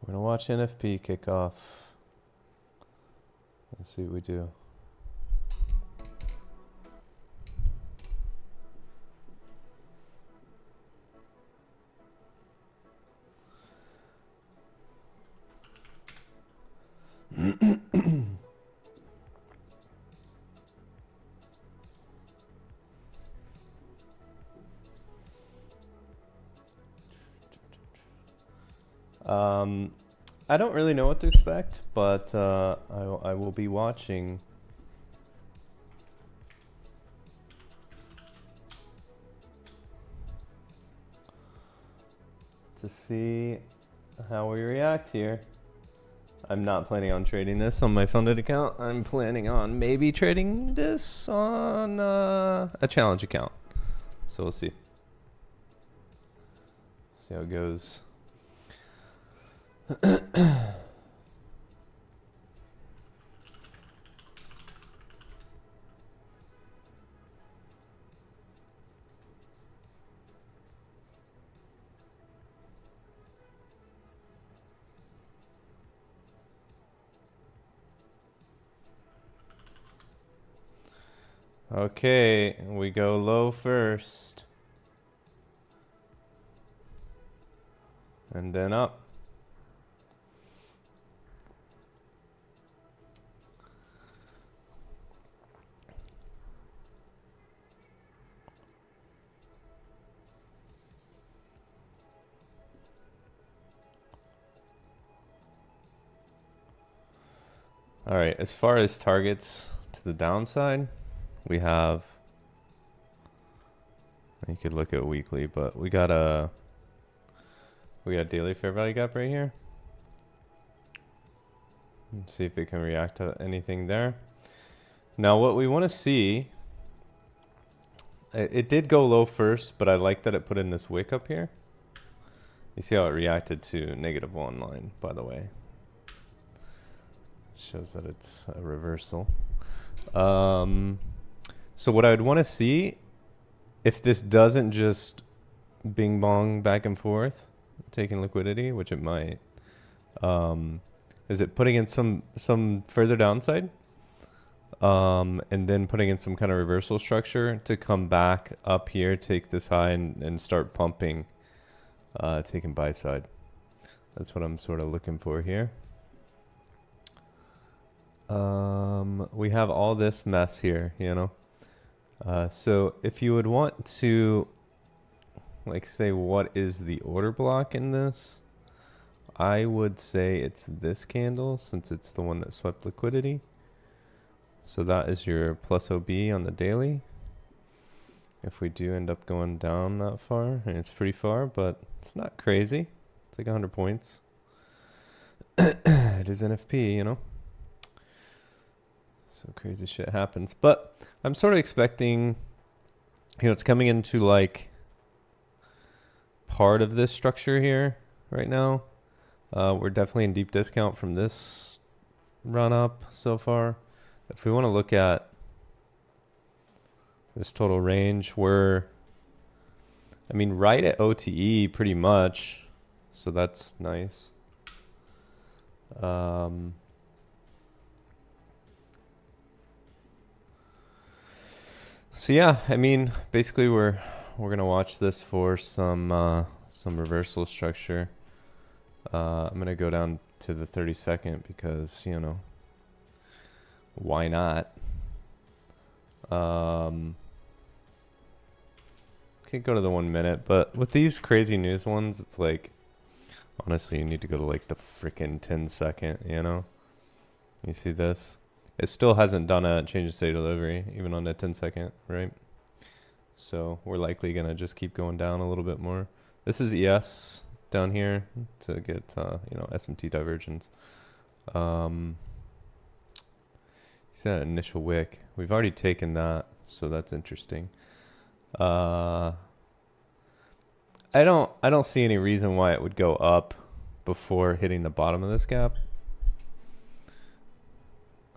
We're gonna watch NFP kick off. Let's see what we do. I don't really know what to expect, but I will be watching. To see how we react here. I'm not planning on trading this on my funded account. I'm planning on maybe trading this on a challenge account. So we'll see. See how it goes. Okay, we go low first. And then up. All right, as far as targets to the downside, we have, you could look at weekly, but we got daily fair value gap right here. Let's see if it can react to anything there. Now what we want to see, it did go low first, but I like that it put in this wick up here. You see how it reacted to -1 line, by the way. Shows that it's a reversal. So what I would want to see, if this doesn't just bing bong back and forth, taking liquidity, which it might, is it putting in some further downside, and then putting in some kind of reversal structure to come back up here, take this high and start pumping, taking buy side. That's what I'm sort of looking for here. We have all this mess here, you know. So if you would want to, like, say what is the order block in this, I would say it's this candle, since it's the one that swept liquidity. So that is your plus OB on the daily. If we do end up going down that far, and it's pretty far, but it's not crazy. It's like 100 points. It is NFP, you know. So crazy shit happens. But I'm sort of expecting, you know, it's coming into like part of this structure here right now. We're definitely in deep discount from this run up so far. If we want to look at this total range, we're, I mean, right at OTE pretty much. So that's nice. So yeah, I mean, basically we're gonna watch this for some reversal structure. I'm gonna go down to the 30-second because, you know, why not? Could go to the 1 minute, but with these crazy news ones, it's like, honestly, you need to go to like the freaking 10-second, you know? You see this? It still hasn't done a change of state delivery, even on the 10-second, right? So we're likely going to just keep going down a little bit more. This is ES down here to get, you know, SMT divergence. You see that initial wick? We've already taken that, so that's interesting. I don't see any reason why it would go up before hitting the bottom of this gap.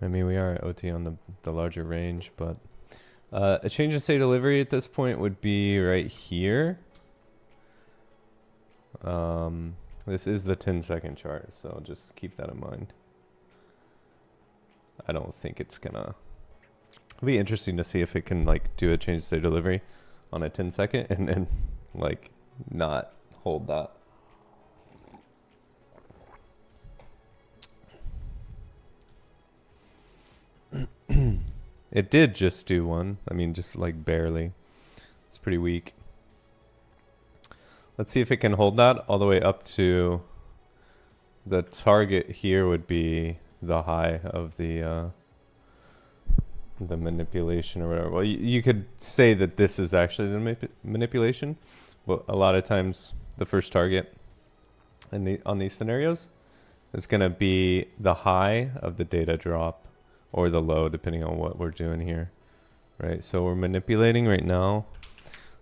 I mean, we are at OT on the larger range, but a change in state delivery at this point would be right here. This is the 10-second chart, so just keep that in mind. I don't think it's gonna... It'll be interesting to see if it can like do a change state delivery on a 10-second and then like not hold that. It did just do one. I mean, just like barely. It's pretty weak. Let's see if it can hold that all the way up to the target here would be the high of the manipulation or whatever. Well, you could say that this is actually the manipulation, but a lot of times the first target on these scenarios is going to be the high of the data drop or the low, depending on what we're doing here, right? So we're manipulating right now.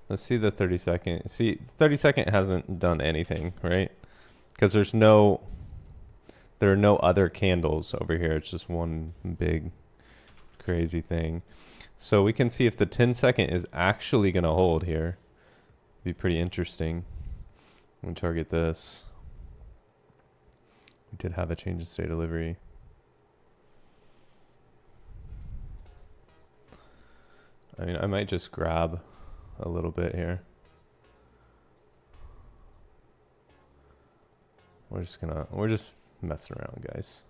Let's see the 30 second. See, 30 second hasn't done anything, right? Because there are no other candles over here. It's just one big crazy thing. So we can see if the 10-second is actually going to hold here. Be pretty interesting. I'm going to target this. We did have a change in state delivery. I mean, I might just grab a little bit here. We're just messing around, guys.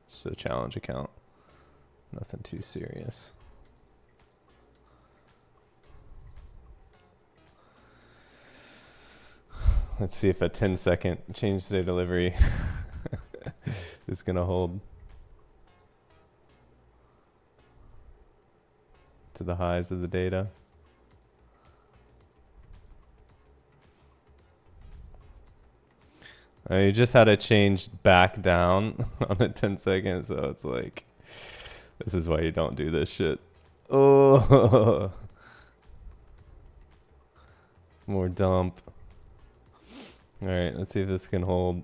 It's a challenge account. Nothing too serious. Let's see if a 10-second change state delivery is gonna hold to the highs of the data. You just had to change back down on a 10 second, so it's like, this is why you don't do this shit. Oh, more dump. All right, let's see if this can hold.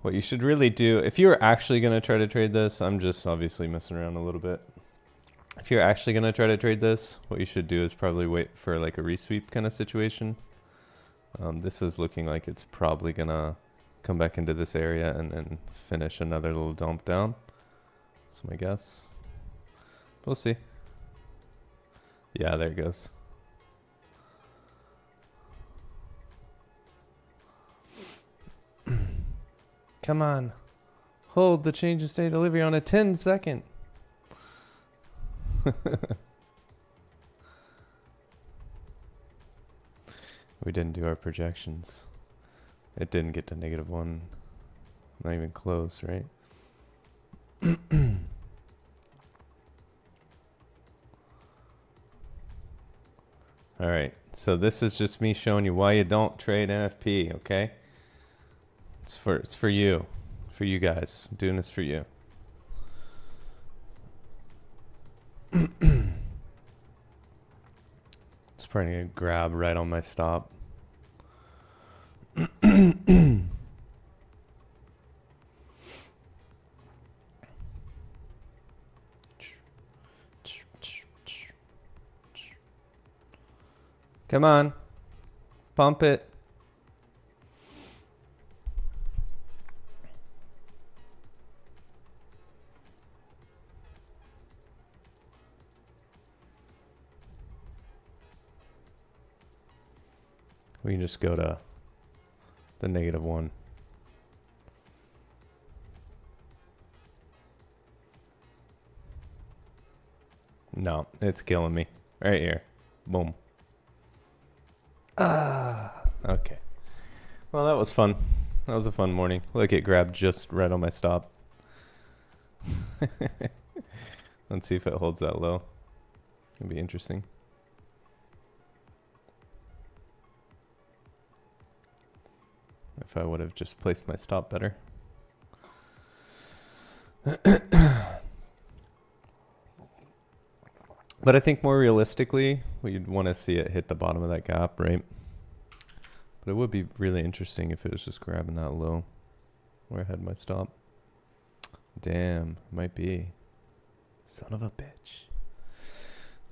What you should really do, if you're actually going to try to trade this, I'm just obviously messing around a little bit. If you're actually going to try to trade this, what you should do is probably wait for like a resweep kind of situation. This is looking like it's probably going to come back into this area and then finish another little dump down. That's my guess. We'll see. Yeah, there it goes. Come on. Hold the change of state delivery on a 10-second. We didn't do our projections. It didn't get to -1. Not even close, right? All right. So this is just me showing you why you don't trade NFP, okay? It's for you. For you guys. I'm doing this for you. It's probably gonna grab right on my stop. Come on. Pump it. We can just go to the -1. No, it's killing me. Right here. Boom. Okay. Well, that was fun. That was a fun morning. Look, it grabbed just right on my stop. Let's see if it holds that low. It'll be interesting. If I would have just placed my stop better. But I think more realistically, we'd want to see it hit the bottom of that gap, right? But it would be really interesting if it was just grabbing that low. Where I had my stop. Damn, might be. Son of a bitch.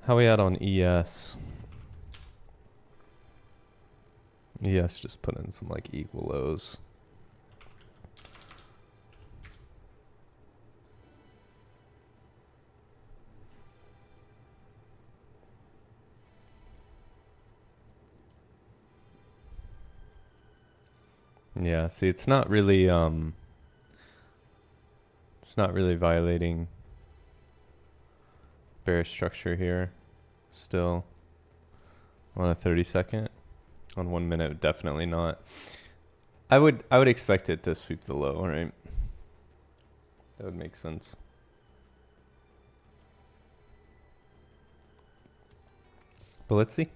How we at on ES? ES just put in some like equal lows. Yeah, see, it's not really violating bearish structure here. Still on a 30-second. On 1 minute, definitely not. I would expect it to sweep the low, right? That would make sense. But let's see.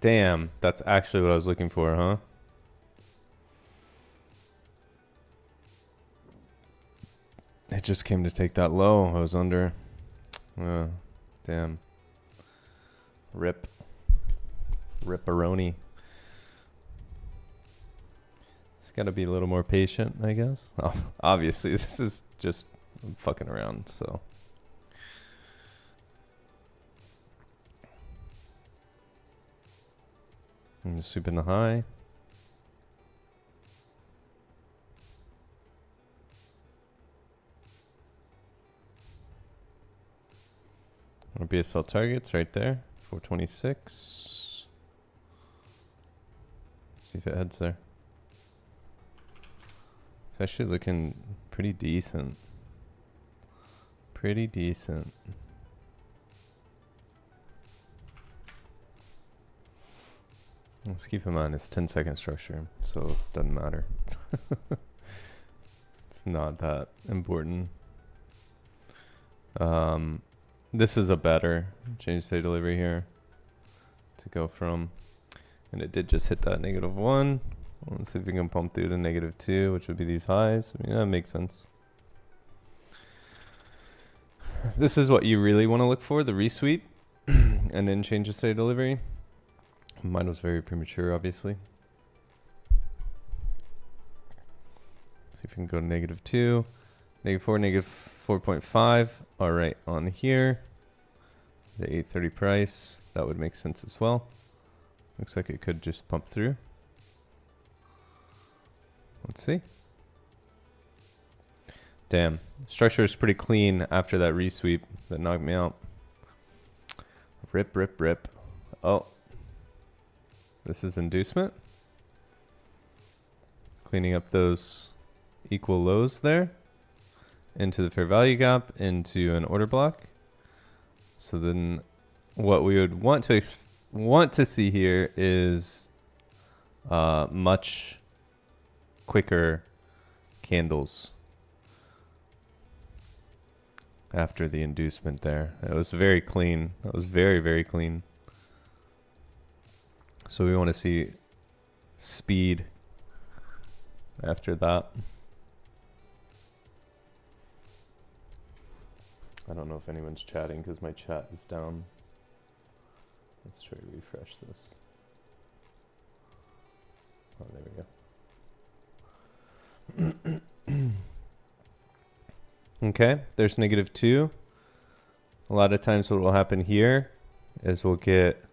Damn, that's actually what I was looking for, huh? It just came to take that low. I was under. Damn. Rip. Ripperoni. It's got to be a little more patient, I guess. Oh, obviously, this is just fucking around, so. I'm just sweeping the high. Our BSL targets right there, 426. See if it heads there. It's actually looking pretty decent. Pretty decent. Let's keep in mind it's 10-second structure, so it doesn't matter. It's not that important. This is a better change state delivery here to go from, and it did just hit that -1. Let's see if we can pump through to -2, which would be these highs. I mean, that makes sense. This is what you really want to look for, the resweep, and then change the state delivery. Mine was very premature, obviously. See if we can go to -2. -4, -4.5. All right, on here, the 830 price, that would make sense as well. Looks like it could just pump through. Let's see. Damn, structure is pretty clean after that resweep that knocked me out. Rip, rip, rip. Oh, this is inducement. Cleaning up those equal lows there. Into the fair value gap, into an order block. So then what we would want to see here is much quicker candles after the inducement there. It was very clean. That was very, very clean. So we want to see speed after that. I don't know if anyone's chatting because my chat is down. Let's try to refresh this. Oh, there we go. Okay, there's -2. A lot of times what will happen here is we'll get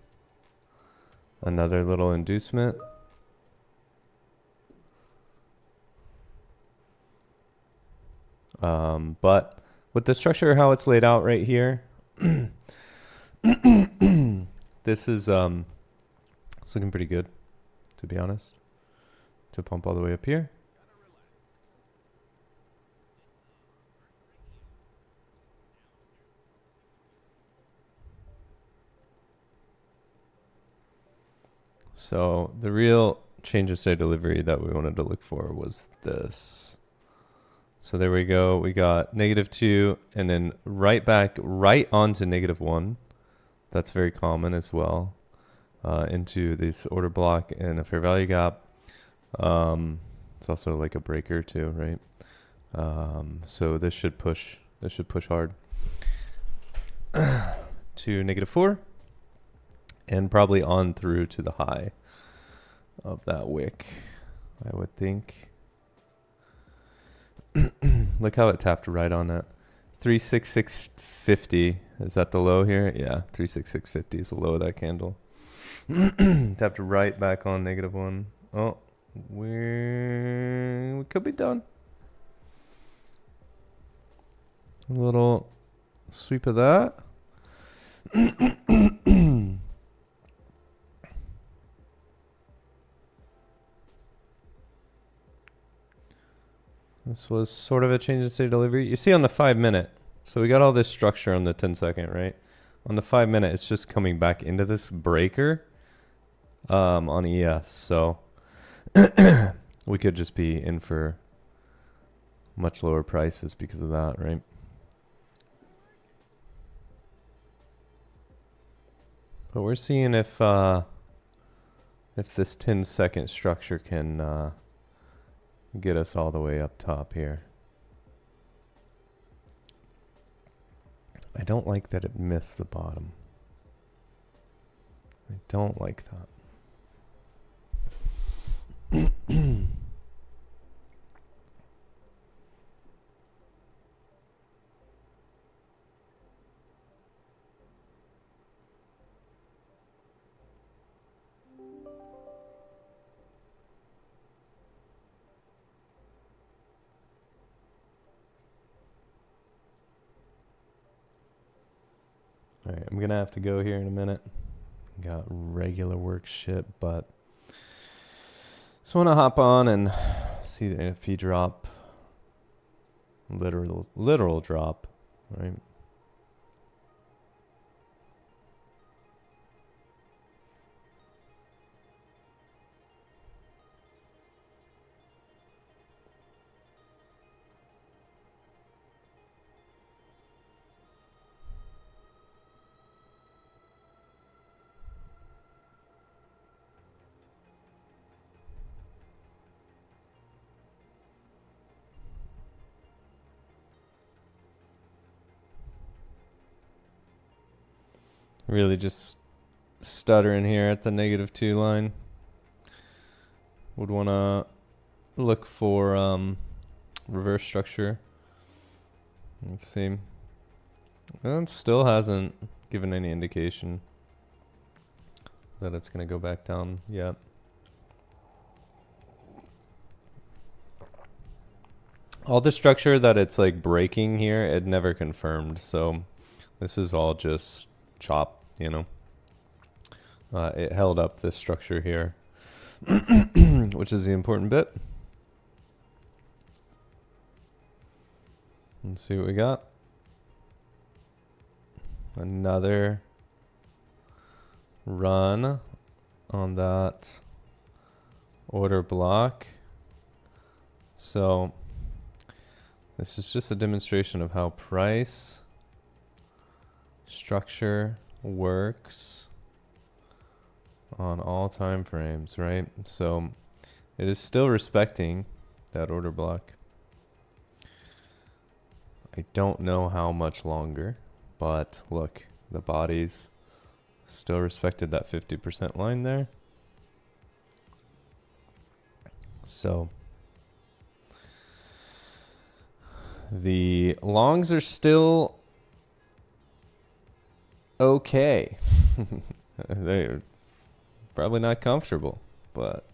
another little inducement. But with the structure, how it's laid out right here, this is it's looking pretty good, to be honest, to pump all the way up here. So the real change of state delivery that we wanted to look for was this. So there we go. We got -2 and then right back right onto -1. That's very common as well. Into this order block and a fair value gap. It's also like a breaker too, right? So this should push hard to -4. and probably on through to the high of that wick, I would think. Look how it tapped right on that. 36650. Is that the low here? Yeah, 36650 is the low of that candle. Tapped right back on -1. Oh, we could be done. A little sweep of that. This was sort of a change in state delivery. You see on the 5-minute. So we got all this structure on the 10-second, right? On the 5-minute, it's just coming back into this breaker on ES. So we could just be in for much lower prices because of that, right? But we're seeing if this 10-second structure can get us all the way up top here. I don't like that it missed the bottom. I don't like that. All right, I'm going to have to go here in a minute. Got regular work shit, but just want to hop on and see the NFP drop. Literal drop, right? Really just stuttering here at the -2 line. Would want to look for reverse structure. Let's see. It still hasn't given any indication that it's going to go back down yet. All the structure that it's like breaking here, it never confirmed. So this is all just chop, you know. It held up this structure here, which is the important bit. Let's see what we got. Another run on that order block. So this is just a demonstration of how price structure works on all time frames, right? So it is still respecting that order block. I don't know how much longer, but look, the bodies still respected that 50% line there. So the longs are still okay. They're probably not comfortable, but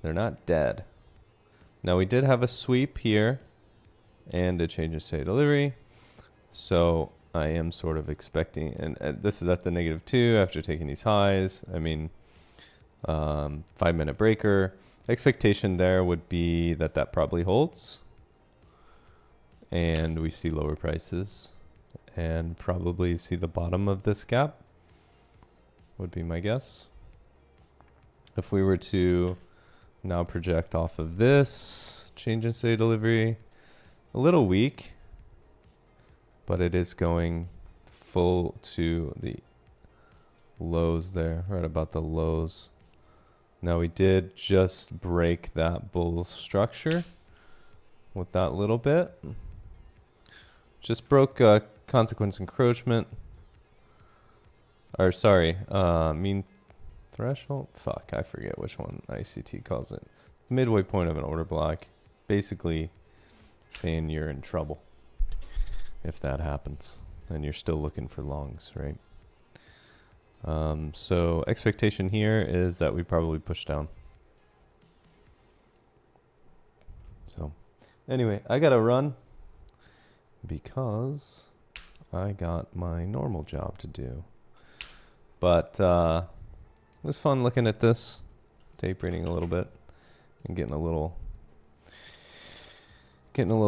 they're not dead. Now we did have a sweep here and a change in state delivery. So I am sort of expecting, and this is at the -2 after taking these highs. I mean, 5-minute breaker. Expectation there would be that that probably holds. And we see lower prices and probably see the bottom of this gap would be my guess. If we were to now project off of this change in state delivery, a little weak, but it is going full to the lows there, right about the lows. Now we did just break that bull structure with that little bit. Just broke consequence encroachment. or sorry, mean threshold. Fuck, I forget which one ICT calls it. Midway point of an order block, basically saying you're in trouble if that happens, and you're still looking for longs, right? So expectation here is that we probably push down. So anyway, I gotta run because I got my normal job to do. But it was fun looking at this, tape reading a little bit, and getting a little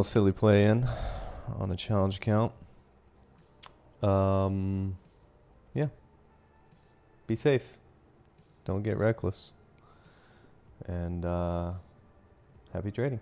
silly play in on a challenge account. Yeah. Be safe. Don't get reckless. And happy trading.